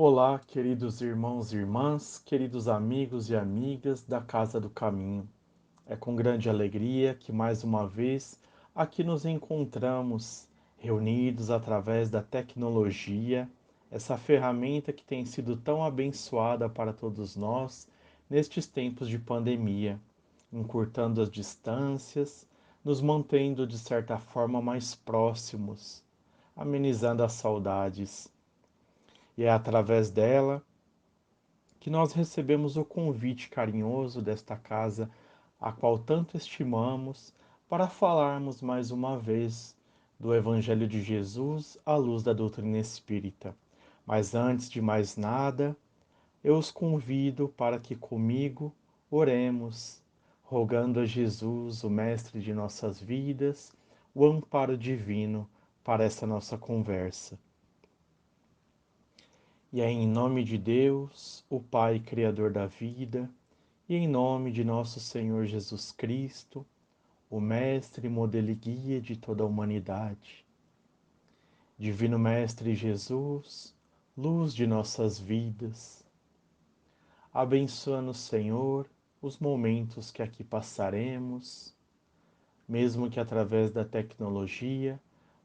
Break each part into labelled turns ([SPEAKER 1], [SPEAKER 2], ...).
[SPEAKER 1] Olá, queridos irmãos e irmãs, queridos amigos e amigas da Casa do Caminho. É com grande alegria que mais uma vez aqui nos encontramos, reunidos através da tecnologia, essa ferramenta que tem sido tão abençoada para todos nós nestes tempos de pandemia, encurtando as distâncias, nos mantendo de certa forma mais próximos, amenizando as saudades. E é através dela que nós recebemos o convite carinhoso desta casa, a qual tanto estimamos, para falarmos mais uma vez do Evangelho de Jesus à luz da doutrina espírita. Mas antes de mais nada, eu os convido para que comigo oremos, rogando a Jesus, o Mestre de nossas vidas, o amparo divino para essa nossa conversa. E é em nome de Deus, o Pai Criador da vida, e em nome de nosso Senhor Jesus Cristo, o Mestre, modelo e guia de toda a humanidade. Divino Mestre Jesus, luz de nossas vidas, abençoa-nos, Senhor, os momentos que aqui passaremos, mesmo que através da tecnologia,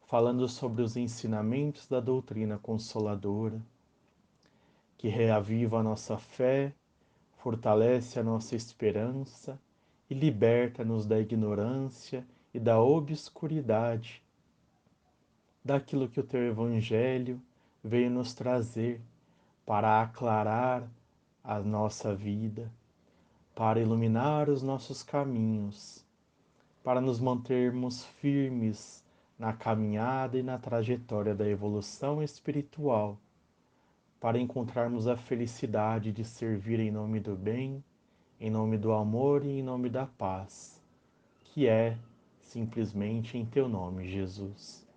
[SPEAKER 1] falando sobre os ensinamentos da doutrina consoladora, que reaviva a nossa fé, fortalece a nossa esperança e liberta-nos da ignorância e da obscuridade, daquilo que o teu Evangelho veio nos trazer para aclarar a nossa vida, para iluminar os nossos caminhos, para nos mantermos firmes na caminhada e na trajetória da evolução espiritual, para encontrarmos a felicidade de servir em nome do bem, em nome do amor e em nome da paz, que é simplesmente em teu nome, Jesus.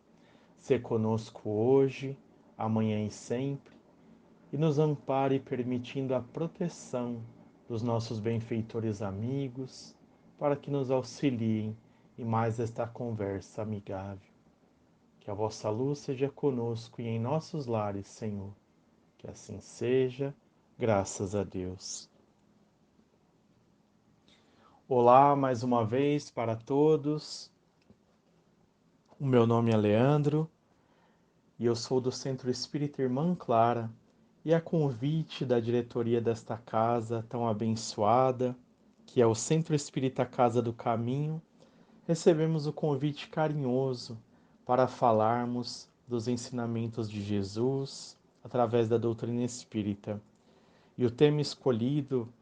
[SPEAKER 1] Sê conosco hoje, amanhã e sempre, e nos ampare permitindo a proteção dos nossos benfeitores amigos, para que nos auxiliem em mais esta conversa amigável. Que a vossa luz seja conosco e em nossos lares, Senhor. Que assim seja, graças a Deus. Olá mais uma vez para todos. O meu nome é Leandro e eu sou do Centro Espírita Irmã Clara. E a convite da diretoria desta casa tão abençoada, que é o Centro Espírita Casa do Caminho, recebemos o convite carinhoso para falarmos dos ensinamentos de Jesus através da doutrina espírita. E o tema escolhido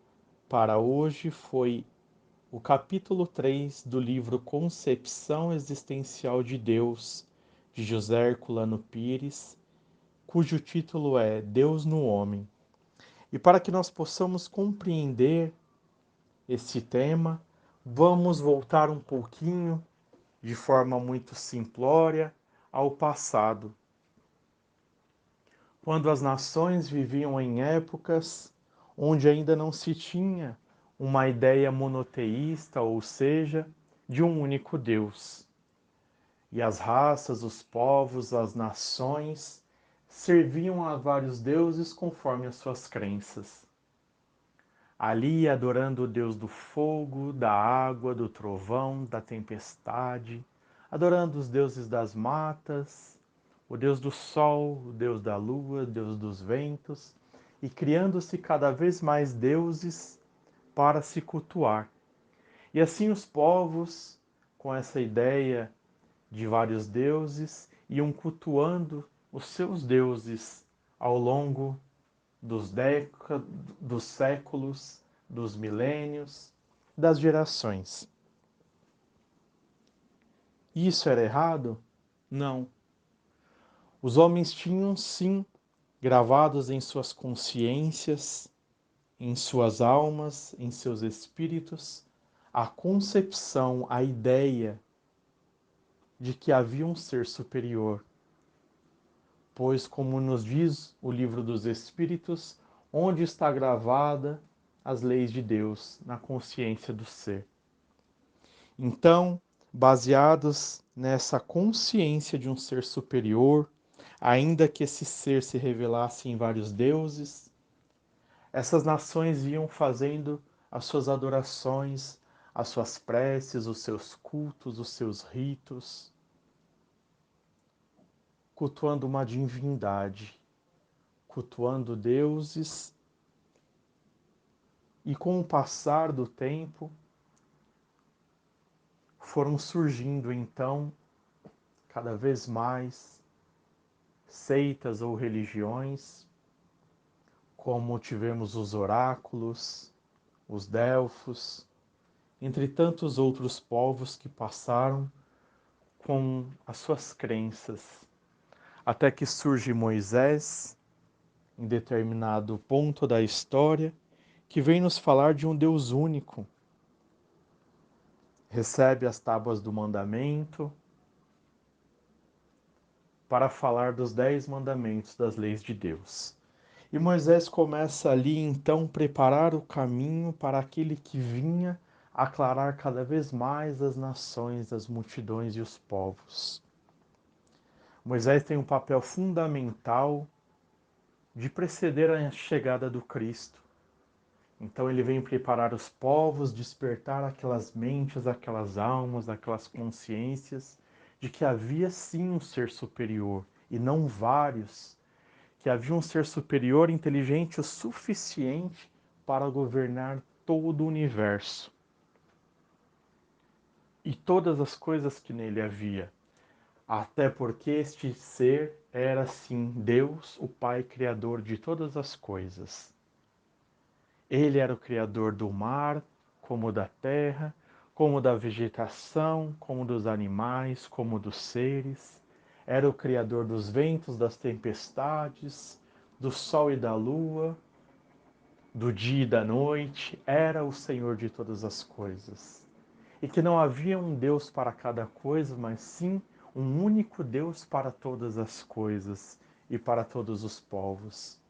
[SPEAKER 1] para hoje foi o capítulo 3 do livro Concepção Existencial de Deus, de José Herculano Pires, cujo título é Deus no Homem. E para que nós possamos compreender esse tema, vamos voltar um pouquinho, de forma muito simplória, ao passado, quando as nações viviam em épocas onde ainda não se tinha uma ideia monoteísta, ou seja, de um único Deus. E as raças, os povos, as nações serviam a vários deuses conforme as suas crenças. Ali adorando o Deus do fogo, da água, do trovão, da tempestade, adorando os deuses das matas, o Deus do sol, o Deus da lua, o Deus dos ventos, e criando-se cada vez mais deuses para se cultuar. E assim os povos, com essa ideia de vários deuses, iam cultuando os seus deuses ao longo dos séculos, dos milênios, das gerações. Isso era errado? Não. Os homens tinham sim gravados em suas consciências, em suas almas, em seus espíritos, a concepção, a ideia de que havia um ser superior. Pois, como nos diz o livro dos Espíritos, onde está gravada as leis de Deus na consciência do ser. Então, baseados nessa consciência de um ser superior, Ainda que esse ser se revelasse em vários deuses, essas nações iam fazendo as suas adorações, as suas preces, os seus cultos, os seus ritos, cultuando uma divindade, cultuando deuses, e com o passar do tempo foram surgindo então cada vez mais seitas ou religiões, como tivemos os oráculos, os delfos, entre tantos outros povos que passaram com as suas crenças, até que surge Moisés, em determinado ponto da história, que vem nos falar de um Deus único. Recebe as tábuas do mandamento para falar dos 10 mandamentos das leis de Deus. E Moisés começa ali então preparar o caminho para aquele que vinha aclarar cada vez mais as nações, as multidões e os povos. Moisés tem um papel fundamental de preceder a chegada do Cristo. Então ele vem preparar os povos, despertar aquelas mentes, aquelas almas, aquelas consciências de que havia sim um ser superior e não vários, que havia um ser superior inteligente o suficiente para governar todo o universo e todas as coisas que nele havia. Até porque este ser era sim Deus, o Pai Criador de todas as coisas. Ele era o Criador do mar, como da terra, como da vegetação, como dos animais, como dos seres. Era o Criador dos ventos, das tempestades, do sol e da lua, do dia e da noite. Era o Senhor de todas as coisas. E que não havia um Deus para cada coisa, mas sim um único Deus para todas as coisas e para todos os povos.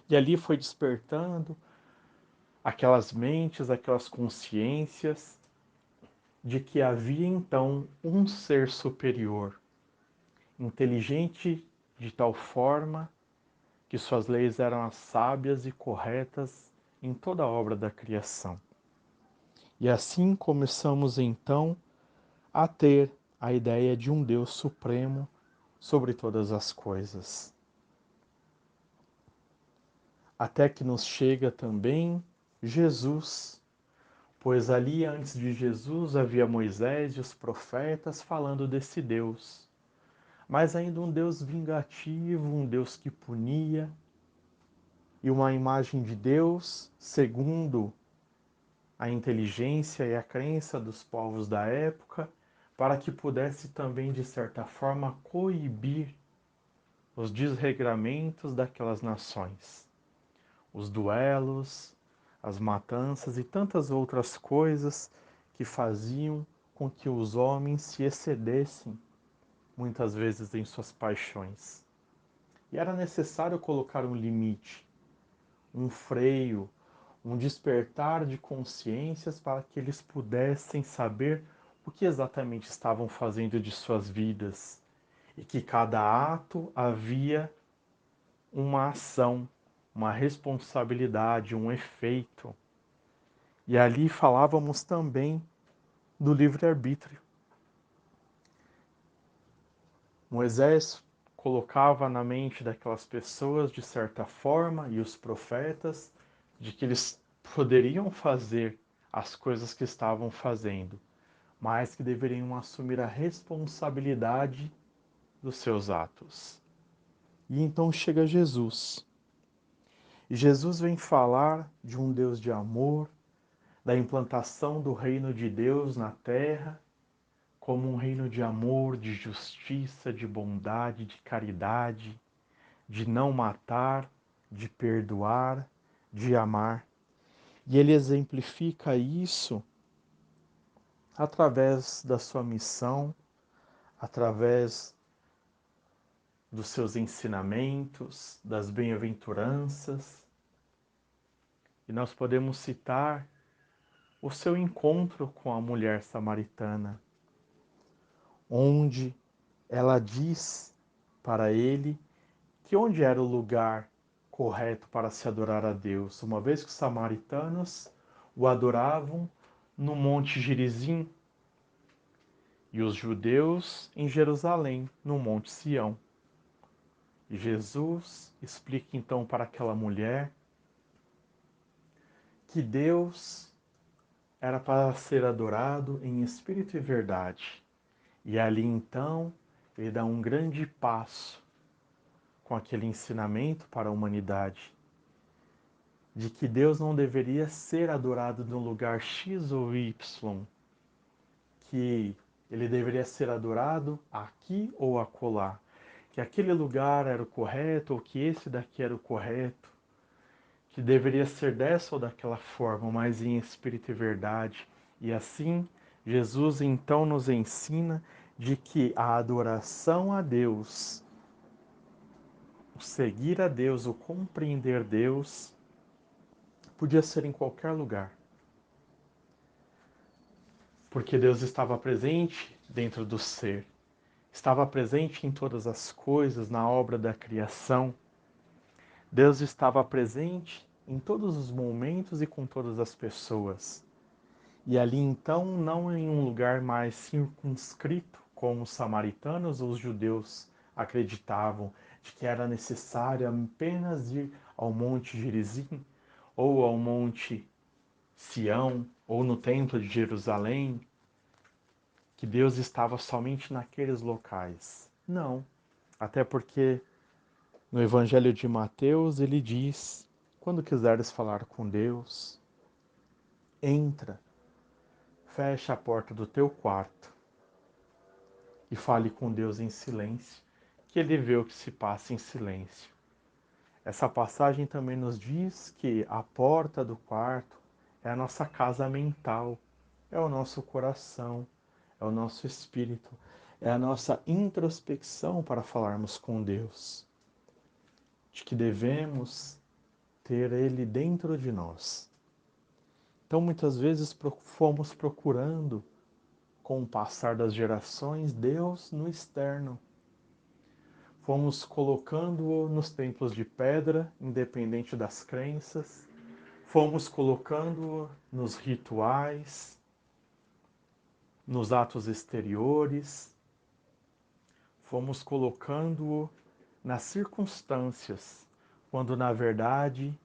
[SPEAKER 1] E ali foi despertando aquelas mentes, aquelas consciências de que havia então um ser superior, inteligente de tal forma que suas leis eram as sábias e corretas em toda a obra da criação. E assim começamos então a ter a ideia de um Deus supremo sobre todas as coisas. Até que nos chega também Jesus, pois ali antes de Jesus havia Moisés e os profetas falando desse Deus, mas ainda um Deus vingativo, um Deus que punia, e uma imagem de Deus segundo a inteligência e a crença dos povos da época, para que pudesse também, de certa forma, coibir os desregramentos daquelas nações, os duelos, as matanças e tantas outras coisas que faziam com que os homens se excedessem, muitas vezes, em suas paixões. E era necessário colocar um limite, um freio, um despertar de consciências para que eles pudessem saber o que exatamente estavam fazendo de suas vidas e que cada ato havia uma ação, uma responsabilidade, um efeito. E ali falávamos também do livre-arbítrio. Moisés colocava na mente daquelas pessoas, de certa forma, e os profetas, de que eles poderiam fazer as coisas que estavam fazendo, mas que deveriam assumir a responsabilidade dos seus atos. E então chega Jesus. E Jesus vem falar de um Deus de amor, da implantação do reino de Deus na terra, como um reino de amor, de justiça, de bondade, de caridade, de não matar, de perdoar, de amar. E ele exemplifica isso através da sua missão, através dos seus ensinamentos, das bem-aventuranças. E nós podemos citar o seu encontro com a mulher samaritana, onde ela diz para ele que onde era o lugar correto para se adorar a Deus, uma vez que os samaritanos o adoravam no Monte Gerizim e os judeus em Jerusalém, no Monte Sião. E Jesus explica então para aquela mulher que Deus era para ser adorado em espírito e verdade. E ali então ele dá um grande passo com aquele ensinamento para a humanidade de que Deus não deveria ser adorado no lugar X ou Y, que ele deveria ser adorado aqui ou acolá, que aquele lugar era o correto ou que esse daqui era o correto, que deveria ser dessa ou daquela forma, mas em espírito e verdade. E assim, Jesus então nos ensina de que a adoração a Deus, o seguir a Deus, o compreender Deus, podia ser em qualquer lugar. Porque Deus estava presente dentro do ser, estava presente em todas as coisas, na obra da criação. Deus estava presente em todos os momentos e com todas as pessoas. E ali então, não em um lugar mais circunscrito, como os samaritanos ou os judeus acreditavam, de que era necessário apenas ir ao Monte Gerizim, ou ao Monte Sião, ou no Templo de Jerusalém, que Deus estava somente naqueles locais. Não, até porque no Evangelho de Mateus ele diz: quando quiseres falar com Deus, entra, fecha a porta do teu quarto e fale com Deus em silêncio, que ele vê o que se passa em silêncio. Essa passagem também nos diz que a porta do quarto é a nossa casa mental, é o nosso coração, é o nosso espírito, é a nossa introspecção para falarmos com Deus, de que devemos ter Ele dentro de nós. Então, muitas vezes fomos procurando, com o passar das gerações, Deus no externo. Fomos colocando-o nos templos de pedra, independente das crenças. Fomos colocando-o nos rituais, nos atos exteriores. Fomos colocando-o nas circunstâncias, quando na verdade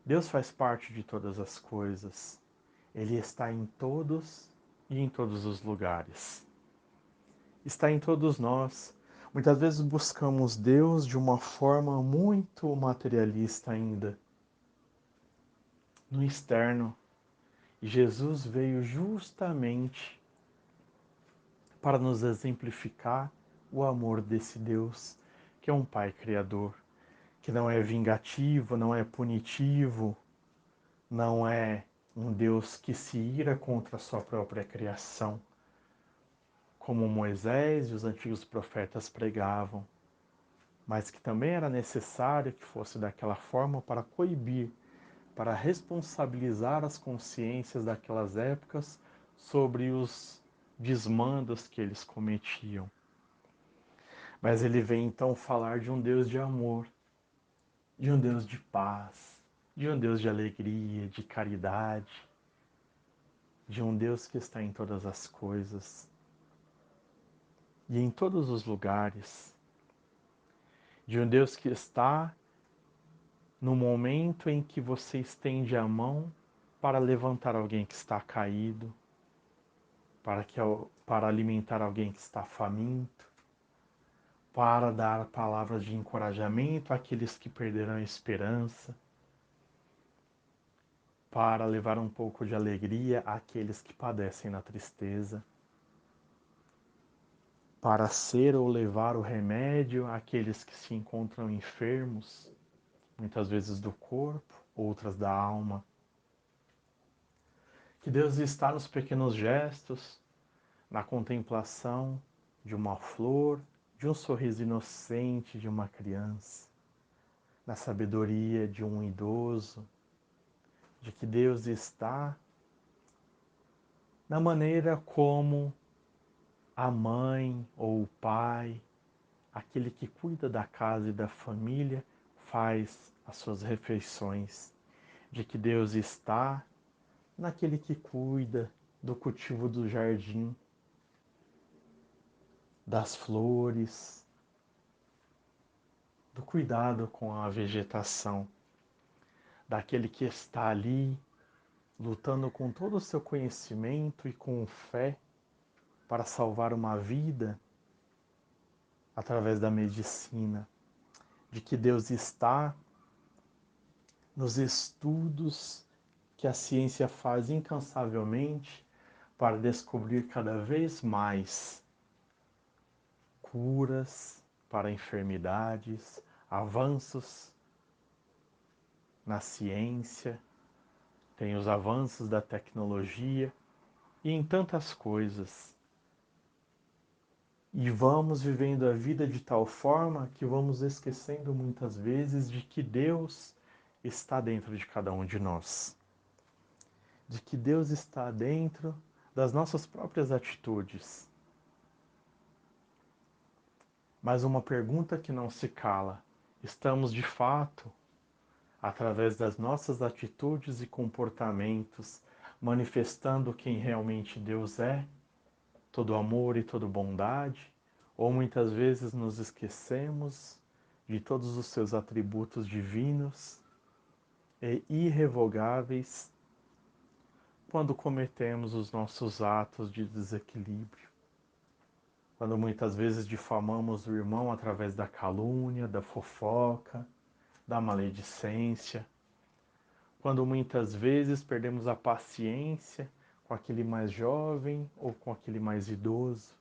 [SPEAKER 1] Deus faz parte de todas as coisas. Ele está em todos e em todos os lugares. Está em todos nós. Muitas vezes buscamos Deus de uma forma muito materialista ainda, no externo. E Jesus veio justamente para nos exemplificar o amor desse Deus, que é um Pai Criador, que não é vingativo, não é punitivo, não é um Deus que se ira contra a sua própria criação, como Moisés e os antigos profetas pregavam, mas que também era necessário que fosse daquela forma para coibir, para responsabilizar as consciências daquelas épocas sobre os desmandos que eles cometiam. Mas ele vem então falar de um Deus de amor, de um Deus de paz, de um Deus de alegria, de caridade, de um Deus que está em todas as coisas e em todos os lugares, de um Deus que está no momento em que você estende a mão para levantar alguém que está caído, para alimentar alguém que está faminto, para dar palavras de encorajamento àqueles que perderam a esperança, para levar um pouco de alegria àqueles que padecem na tristeza, para ser ou levar o remédio àqueles que se encontram enfermos, muitas vezes do corpo, outras da alma. Que Deus está nos pequenos gestos, na contemplação de uma flor, de um sorriso inocente de uma criança, na sabedoria de um idoso, de que Deus está na maneira como a mãe ou o pai aquele que cuida da casa e da família faz as suas refeições, de que Deus está naquele que cuida do cultivo do jardim, das flores, do cuidado com a vegetação, daquele que está ali lutando com todo o seu conhecimento e com fé para salvar uma vida através da medicina, de que Deus está nos estudos que a ciência faz incansavelmente para descobrir cada vez mais curas para enfermidades, avanços na ciência, tem os avanços da tecnologia e em tantas coisas. E vamos vivendo a vida de tal forma que vamos esquecendo muitas vezes de que Deus está dentro de cada um de nós. De que Deus está dentro das nossas próprias atitudes. Mas uma pergunta que não se cala: estamos de fato, através das nossas atitudes e comportamentos, manifestando quem realmente Deus é? Todo amor e toda bondade, ou muitas vezes nos esquecemos de todos os seus atributos divinos e irrevogáveis quando cometemos os nossos atos de desequilíbrio, quando muitas vezes difamamos o irmão através da calúnia, da fofoca, da maledicência, quando muitas vezes perdemos a paciência com aquele mais jovem ou com aquele mais idoso,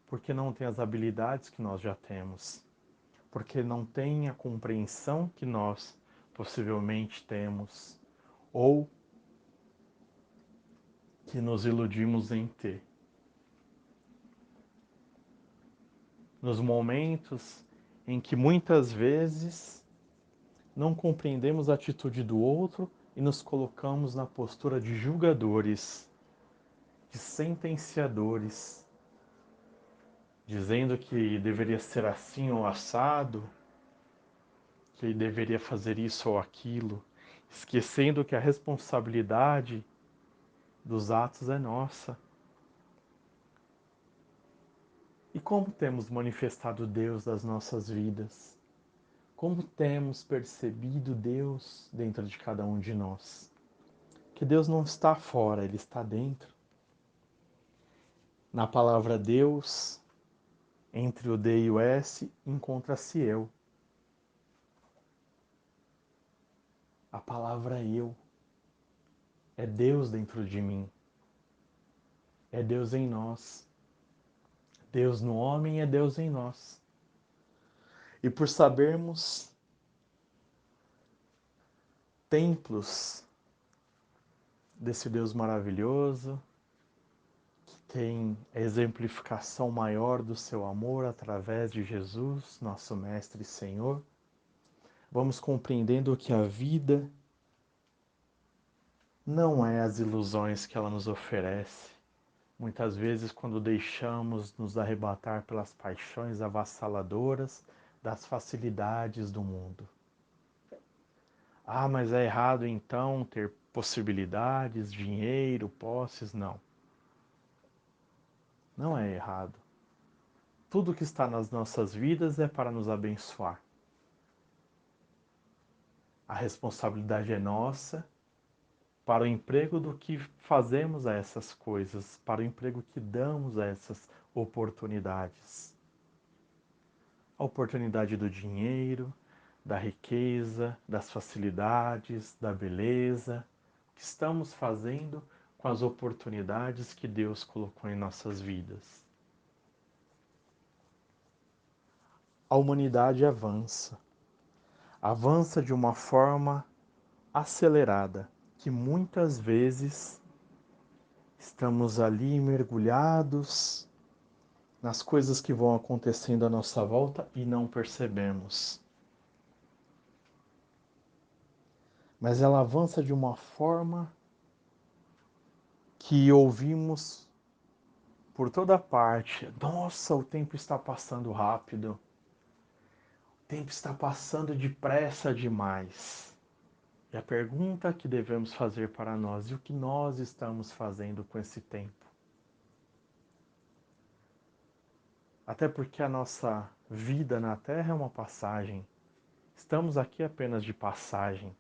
[SPEAKER 1] porque não tem as habilidades que nós já temos, porque não tem a compreensão que nós possivelmente temos, ou que nos iludimos em ter. Nos momentos em que muitas vezes não compreendemos a atitude do outro e nos colocamos na postura de julgadores, de sentenciadores, dizendo que deveria ser assim ou assado, que ele deveria fazer isso ou aquilo, esquecendo que a responsabilidade dos atos é nossa. E como temos manifestado Deus nas nossas vidas? Como temos percebido Deus dentro de cada um de nós? Que Deus não está fora, Ele está dentro. Na palavra Deus, entre o D e o S, encontra-se eu. A palavra eu é Deus dentro de mim. É Deus em nós. Deus no homem é Deus em nós. E por sabermos templos desse Deus maravilhoso, que tem a exemplificação maior do seu amor através de Jesus, nosso Mestre e Senhor, vamos compreendendo que a vida não é as ilusões que ela nos oferece. Muitas vezes, quando deixamos nos arrebatar pelas paixões avassaladoras das facilidades do mundo. Ah, mas é errado então ter possibilidades, dinheiro, posses? Não. Não é errado. Tudo que está nas nossas vidas é para nos abençoar. A responsabilidade é nossa para o emprego do que fazemos a essas coisas, para o emprego que damos a essas oportunidades. A oportunidade do dinheiro, da riqueza, das facilidades, da beleza. O que estamos fazendo com as oportunidades que Deus colocou em nossas vidas? A humanidade avança. Avança de uma forma acelerada, que muitas vezes estamos ali mergulhados nas coisas que vão acontecendo à nossa volta e não percebemos. Mas ela avança de uma forma que ouvimos por toda parte: nossa, o tempo está passando rápido. tempo está passando depressa demais. E a pergunta que devemos fazer para nós, e o que nós estamos fazendo com esse tempo? Até porque a nossa vida na Terra é uma passagem. Estamos aqui apenas de passagem,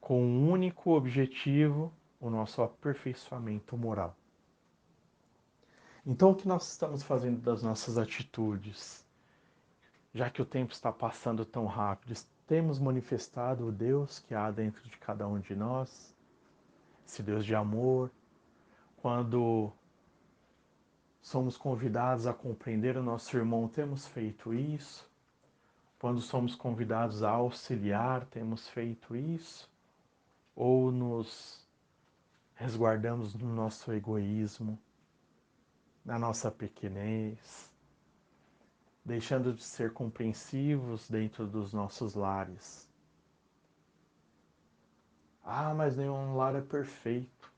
[SPEAKER 1] com um único objetivo, o nosso aperfeiçoamento moral. Então, o que nós estamos fazendo das nossas atitudes? Já que o tempo está passando tão rápido, temos manifestado o Deus que há dentro de cada um de nós, esse Deus de amor, quando somos convidados a compreender o nosso irmão, temos feito isso? Quando somos convidados a auxiliar, temos feito isso? Ou nos resguardamos no nosso egoísmo, na nossa pequenez, deixando de ser compreensivos dentro dos nossos lares? Ah, mas nenhum lar é perfeito.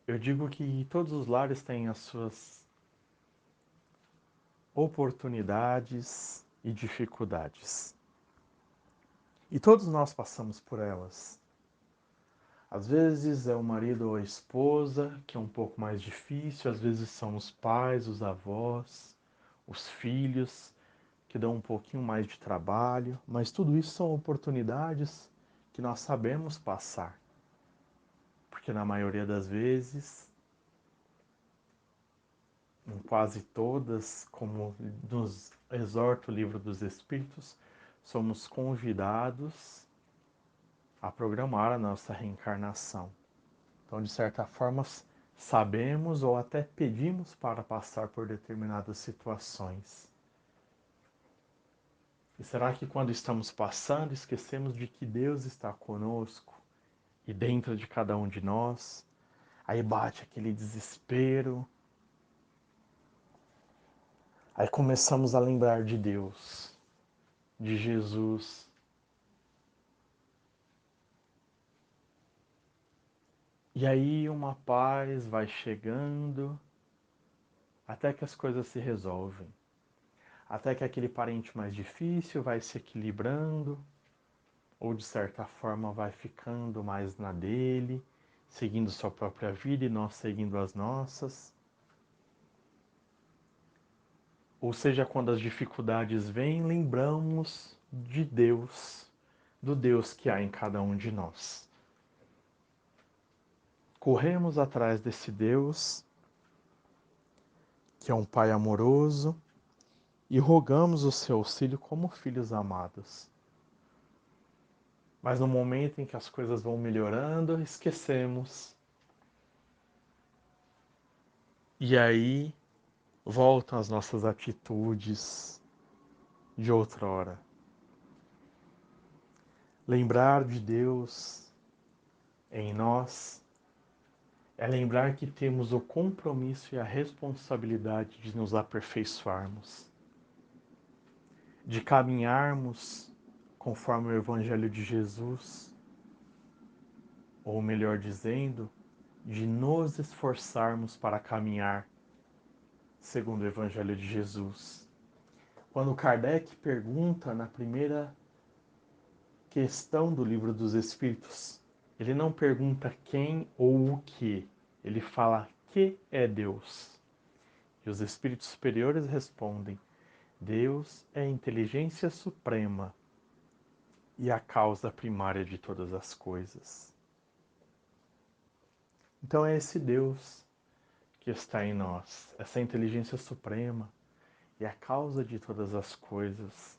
[SPEAKER 1] Eu digo que todos os lares têm as suas oportunidades e dificuldades. E todos nós passamos por elas. Às vezes é o marido ou a esposa, que é um pouco mais difícil, às vezes são os pais, os avós, os filhos, que dão um pouquinho mais de trabalho, mas tudo isso são oportunidades que nós sabemos passar. Porque na maioria das vezes, em quase todas, como nos exorta o Livro dos Espíritos, somos convidados a programar a nossa reencarnação. Então, de certa forma, sabemos ou até pedimos para passar por determinadas situações. E será que quando estamos passando, esquecemos de que Deus está conosco e dentro de cada um de nós? Aí bate aquele desespero. Aí começamos a lembrar de Deus, de Jesus. E aí uma paz vai chegando até que as coisas se resolvem. Até que aquele parente mais difícil vai se equilibrando, ou de certa forma vai ficando mais na dele, seguindo sua própria vida e nós seguindo as nossas. Ou seja, quando as dificuldades vêm, lembramos de Deus, do Deus que há em cada um de nós. Corremos atrás desse Deus, que é um Pai amoroso, e rogamos o seu auxílio como filhos amados. Mas no momento em que as coisas vão melhorando, esquecemos. E aí voltam as nossas atitudes de outrora. Lembrar de Deus em nós é lembrar que temos o compromisso e a responsabilidade de nos aperfeiçoarmos, de caminharmos conforme o Evangelho de Jesus, ou melhor dizendo, de nos esforçarmos para caminhar segundo o Evangelho de Jesus. Quando Kardec pergunta na primeira questão do Livro dos Espíritos, ele não pergunta quem ou o que, ele fala que é Deus. E os espíritos superiores respondem: Deus é a inteligência suprema e a causa primária de todas as coisas. Então é esse Deus que está em nós, essa inteligência suprema e a causa de todas as coisas.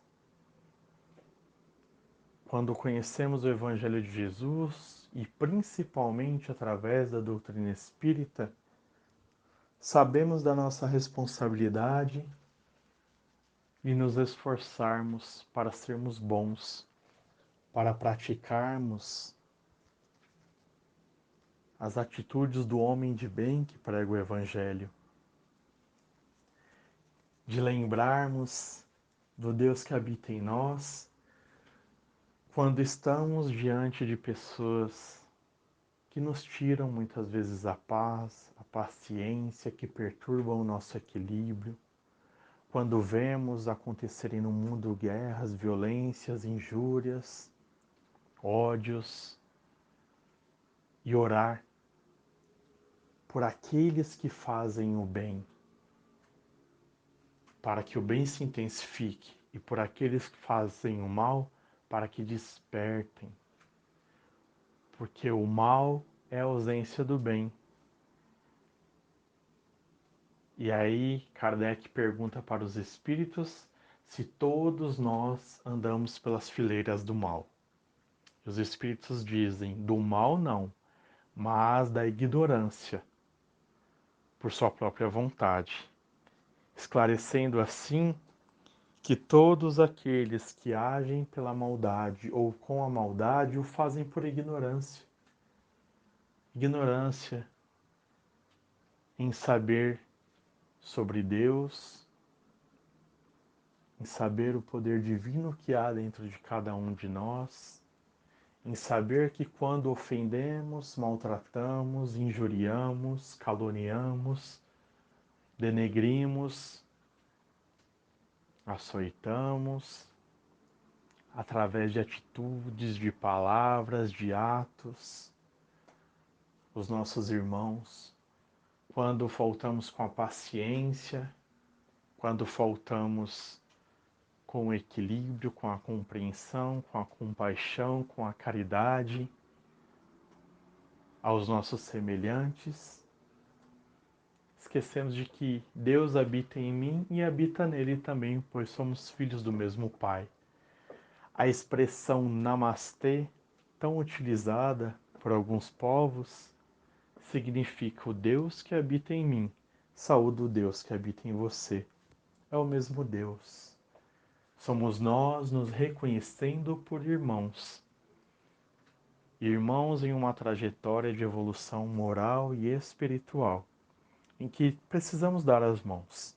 [SPEAKER 1] Quando conhecemos o Evangelho de Jesus, e principalmente através da doutrina espírita, sabemos da nossa responsabilidade e nos esforçarmos para sermos bons, para praticarmos as atitudes do homem de bem que prega o Evangelho, de lembrarmos do Deus que habita em nós quando estamos diante de pessoas que nos tiram muitas vezes a paz, a paciência, que perturbam o nosso equilíbrio, quando vemos acontecerem no mundo guerras, violências, injúrias, ódios, e orar por aqueles que fazem o bem, para que o bem se intensifique, e por aqueles que fazem o mal, para que despertem. Porque o mal é a ausência do bem. E aí Kardec pergunta para os espíritos se todos nós andamos pelas fileiras do mal. E os espíritos dizem, do mal não, mas da ignorância, por sua própria vontade, esclarecendo assim que todos aqueles que agem pela maldade ou com a maldade o fazem por ignorância. Ignorância em saber sobre Deus, em saber o poder divino que há dentro de cada um de nós, em saber que quando ofendemos, maltratamos, injuriamos, caluniamos, denegrimos, açoitamos, através de atitudes, de palavras, de atos, os nossos irmãos, quando faltamos com a paciência, quando faltamos com o equilíbrio, com a compreensão, com a compaixão, com a caridade aos nossos semelhantes, esquecemos de que Deus habita em mim e habita nele também, pois somos filhos do mesmo Pai. A expressão namastê, tão utilizada por alguns povos, significa o Deus que habita em mim, saúde o Deus que habita em você. É o mesmo Deus. Somos nós nos reconhecendo por irmãos. Irmãos em uma trajetória de evolução moral e espiritual, em que precisamos dar as mãos.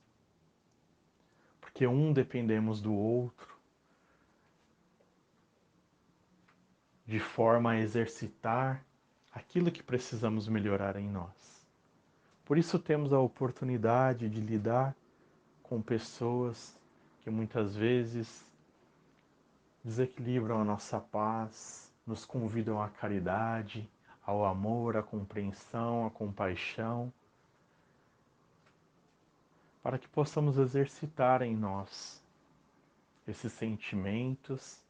[SPEAKER 1] Porque um dependemos do outro, de forma a exercitar aquilo que precisamos melhorar em nós. Por isso temos a oportunidade de lidar com pessoas que muitas vezes desequilibram a nossa paz, nos convidam à caridade, ao amor, à compreensão, à compaixão, para que possamos exercitar em nós esses sentimentos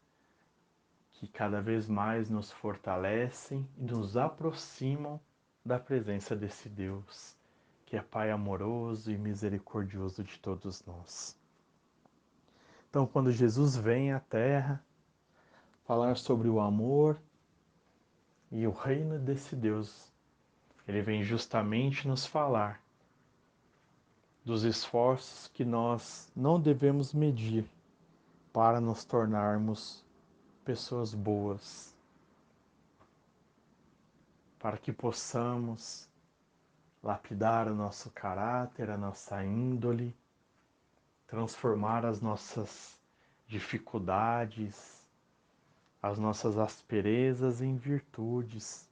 [SPEAKER 1] que cada vez mais nos fortalecem e nos aproximam da presença desse Deus, que é Pai amoroso e misericordioso de todos nós. Então, quando Jesus vem à Terra falar sobre o amor e o reino desse Deus, ele vem justamente nos falar dos esforços que nós não devemos medir para nos tornarmos pessoas boas, para que possamos lapidar o nosso caráter, a nossa índole, transformar as nossas dificuldades, as nossas asperezas em virtudes,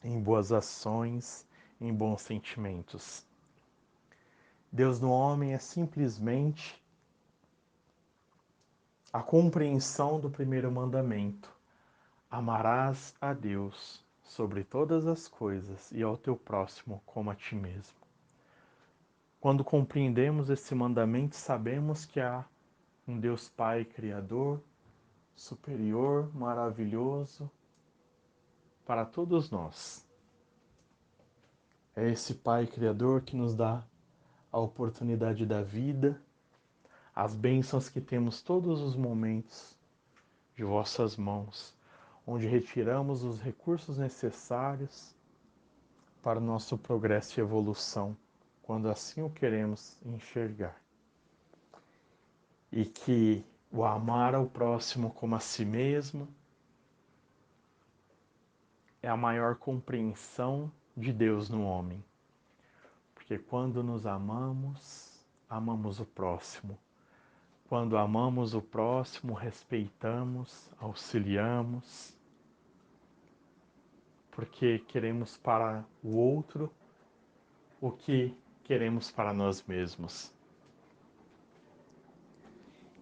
[SPEAKER 1] em boas ações, em bons sentimentos. Deus no homem é simplesmente a compreensão do primeiro mandamento: amarás a Deus sobre todas as coisas e ao teu próximo como a ti mesmo. Quando compreendemos esse mandamento, sabemos que há um Deus Pai Criador, superior, maravilhoso para todos nós. É esse Pai Criador que nos dá a oportunidade da vida, as bênçãos que temos todos os momentos de vossas mãos, onde retiramos os recursos necessários para o nosso progresso e evolução, quando assim o queremos enxergar. E que o amar ao próximo como a si mesmo é a maior compreensão de Deus no homem. Porque quando nos amamos, amamos o próximo. Quando amamos o próximo, respeitamos, auxiliamos, porque queremos para o outro o que queremos para nós mesmos.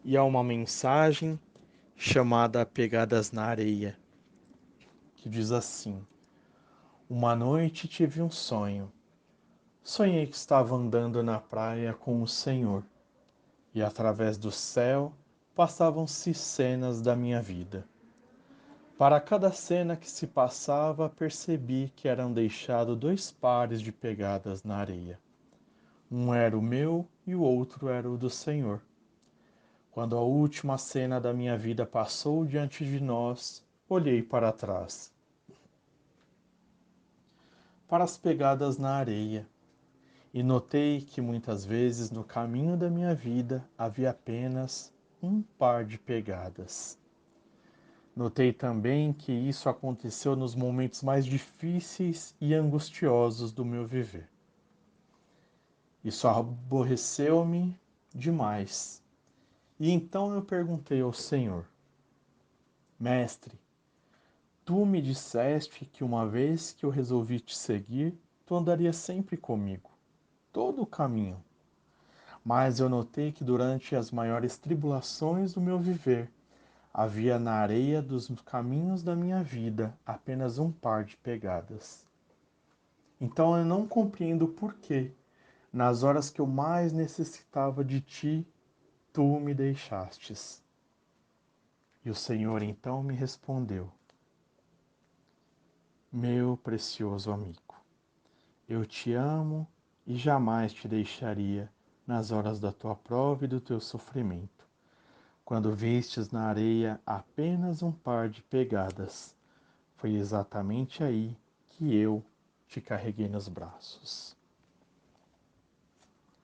[SPEAKER 1] e há uma mensagem chamada Pegadas na Areia, que diz assim: Uma noite tive um sonho. Sonhei que estava andando na praia com o Senhor, e através do céu passavam-se cenas da minha vida. Para cada cena que se passava, percebi que eram deixados dois pares de pegadas na areia. Um era o meu e o outro era o do Senhor. Quando a última cena da minha vida passou diante de nós, olhei para trás, para as pegadas na areia, e notei que muitas vezes no caminho da minha vida havia apenas um par de pegadas. Notei também que isso aconteceu nos momentos mais difíceis e angustiosos do meu viver. Isso aborreceu-me demais. E então eu perguntei ao Senhor: Mestre, tu me disseste que uma vez que eu resolvi te seguir, tu andaria sempre comigo, todo o caminho. Mas eu notei que durante as maiores tribulações do meu viver, havia na areia dos caminhos da minha vida apenas um par de pegadas. Então eu não compreendo por que, nas horas que eu mais necessitava de ti, tu me deixastes. E o Senhor então me respondeu: Meu precioso amigo, eu te amo e jamais te deixaria nas horas da tua prova e do teu sofrimento. Quando vistes na areia apenas um par de pegadas, foi exatamente aí que eu te carreguei nos braços.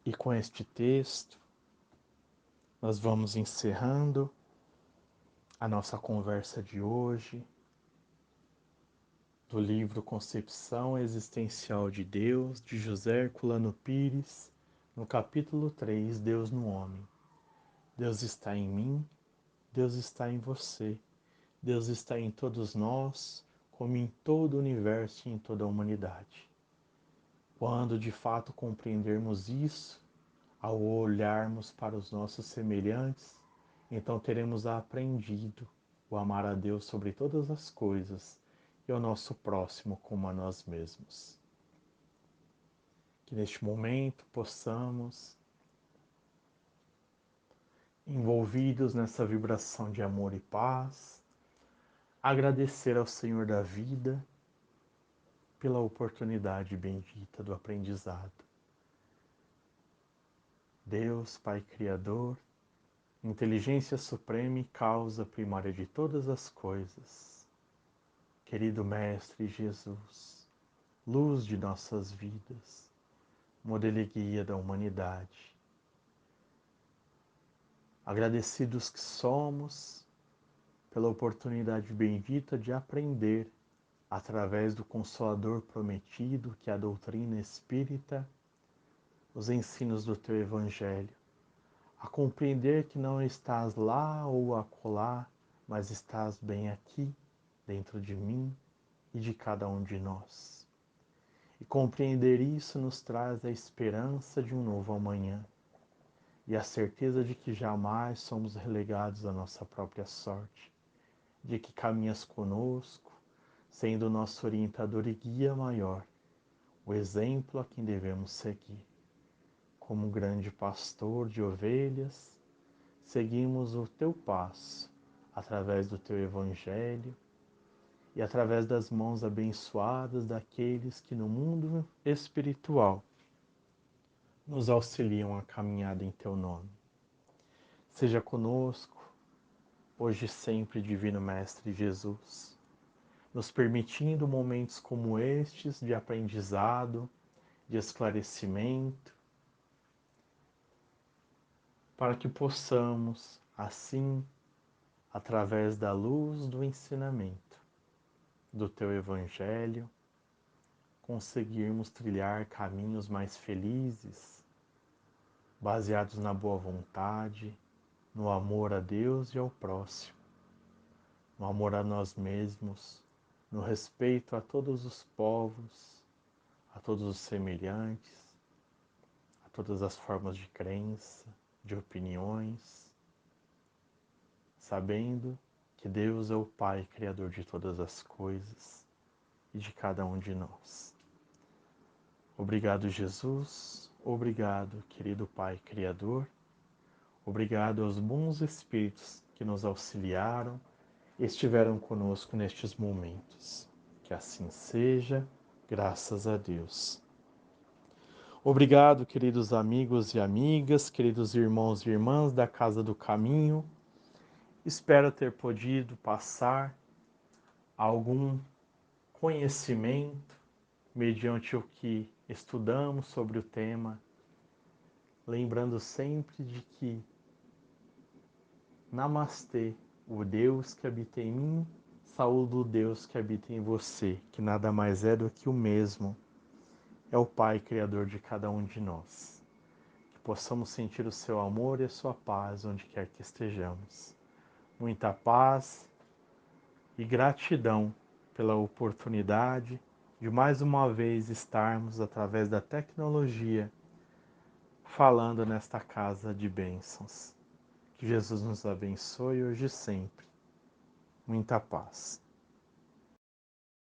[SPEAKER 1] E com este texto, nós vamos encerrando a nossa conversa de hoje, do livro Concepção Existencial de Deus, de José Herculano Pires, no capítulo 3, Deus no Homem. Deus está em mim, Deus está em você, Deus está em todos nós, como em todo o universo e em toda a humanidade. Quando de fato compreendermos isso, ao olharmos para os nossos semelhantes, então teremos aprendido o amar a Deus sobre todas as coisas e ao nosso próximo como a nós mesmos. Que neste momento possamos, envolvidos nessa vibração de amor e paz, agradecer ao Senhor da vida pela oportunidade bendita do aprendizado. Deus, Pai Criador, inteligência suprema e causa primária de todas as coisas, querido Mestre Jesus, luz de nossas vidas, modelo e guia da humanidade. Agradecidos que somos pela oportunidade bendita de aprender, através do Consolador prometido, que é a doutrina espírita, os ensinos do teu Evangelho, a compreender que não estás lá ou acolá, mas estás bem aqui, dentro de mim e de cada um de nós. E compreender isso nos traz a esperança de um novo amanhã e a certeza de que jamais somos relegados à nossa própria sorte, de que caminhas conosco, sendo nosso orientador e guia maior, o exemplo a quem devemos seguir. Como um grande pastor de ovelhas, seguimos o teu passo, através do teu Evangelho e através das mãos abençoadas daqueles que no mundo espiritual nos auxiliam a caminhada em teu nome. Seja conosco, hoje e sempre, Divino Mestre Jesus, nos permitindo momentos como estes de aprendizado, de esclarecimento, para que possamos, assim, através da luz do ensinamento do teu Evangelho, conseguirmos trilhar caminhos mais felizes, baseados na boa vontade, no amor a Deus e ao próximo, no amor a nós mesmos, no respeito a todos os povos, a todos os semelhantes, a todas as formas de crença, de opiniões, sabendo que Deus é o Pai Criador de todas as coisas e de cada um de nós. Obrigado, Jesus. Obrigado, querido Pai Criador. Obrigado aos bons espíritos que nos auxiliaram e estiveram conosco nestes momentos. Que assim seja, graças a Deus. Obrigado, queridos amigos e amigas, queridos irmãos e irmãs da Casa do Caminho. Espero ter podido passar algum conhecimento mediante o que estudamos sobre o tema, lembrando sempre de que Namastê, o Deus que habita em mim, saúdo o Deus que habita em você, que nada mais é do que o mesmo, é o Pai Criador de cada um de nós. Que possamos sentir o seu amor e a sua paz onde quer que estejamos. Muita paz e gratidão pela oportunidade de mais uma vez estarmos, através da tecnologia, falando nesta casa de bênçãos. Que Jesus nos abençoe hoje e sempre. Muita paz.